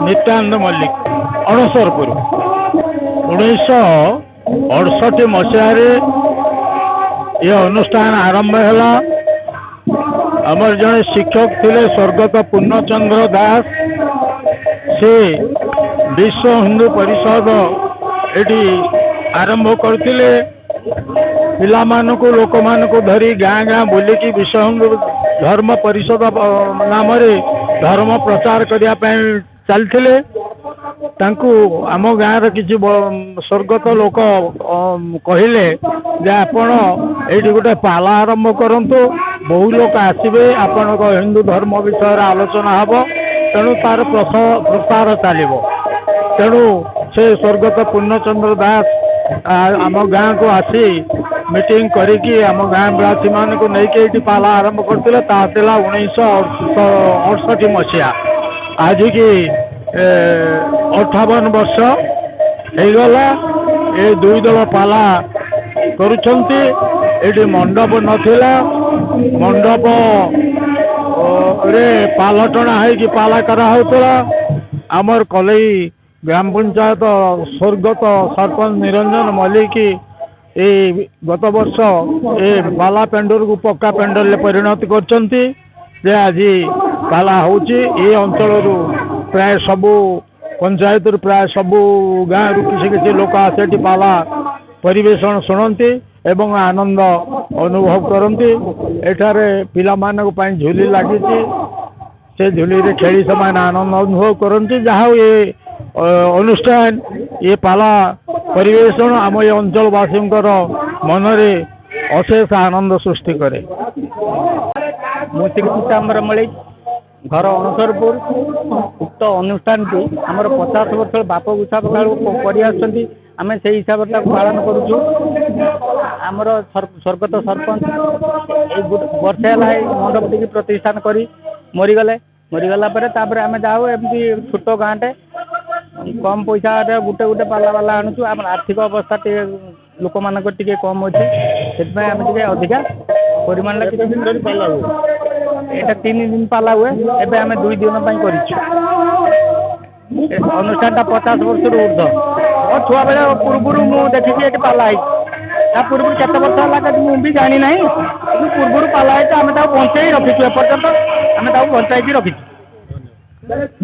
नित्यानंद मल्लिक अणसरपुर 1968 मसीह ये अनुष्ठान आरंभ है। आमर जड़े शिक्षक थे स्वर्गत पूर्णचंद्र दास से विश्व हिंदू परिषद ये आरंभ करते पिला लोक मान धरी गाँ गाँ बुलिकी विश्व हिंदू धर्म परिषद नाम धर्म प्रचार करने चलते आम गाँव किसी स्वर्गत लोक कहले आपण ये गोटे पाला आरंभ करूँ बहु लोग आसवे आपण हिंदू धर्म विषय आलोचना हम तेणु तार प्रसार चलो तेणु से स्वर्गत पूर्णचंद्र दास आम गाँ को आसी मीटिंग करिकी आम गाँवासी मान को लेकिन पाला आरंभ करते 1968 मसीहा आज की 58 वर्ष होगला। ये दुई दल पाला करुछंती। ये मंडप नथिला मंडप रे पाल टणा है पाला करा होतला। आमर कलई ग्राम पंचायत स्वर्गत सरपंच निरंजन मल्लिक ए गत वर्ष ए पाला पेंडर को पक्का पेंडर परिणत करछंती। आज पाला होची ए अंचल प्राय सबू पंचायत प्राय सबू गाँव रु किसी किसी लोक आसे पाला परिवेशन शुणती एवं आनंद अनुभव करती। एठारे पिला मानक पई झुली लगी से झुली रे खेली समान आनंद अनुभव करती। जहाँ ये अनुष्ठान ये पाला परिवेशन आम ये अंचलवासी मनरे अशेष आनंद सृष्टि करे। मुझे मल्लिक घर अणसरपुर उक्त अनुष्ठान की आमर 50 वर्ष बाप हिसाब कर आम से हिसाब से पालन करुचु। आमर स्वर्गत सरपंच वर्षे है मंडप टी प्रतिष्ठान कर मरीगला आम जाऊ एमती छोट गाँटे कम पैसा गोटे गोटे पाला वाला आणुचु। आम आर्थिक अवस्था लोक मान कम अच्छे से अधिका परिमाण एटा 3 दिन पाला हुए एबे आम 2 दिन कर अनुष्ठान 50 वर्ष ऊर्ध और छुआ बेले पूर्व मुझे देखी पाला पूर्व केत वर्ष है मुझे जानी ना पूर्व पाला आम बंचाई रखीचु एपर्तंत आम बंचाई रखीचु।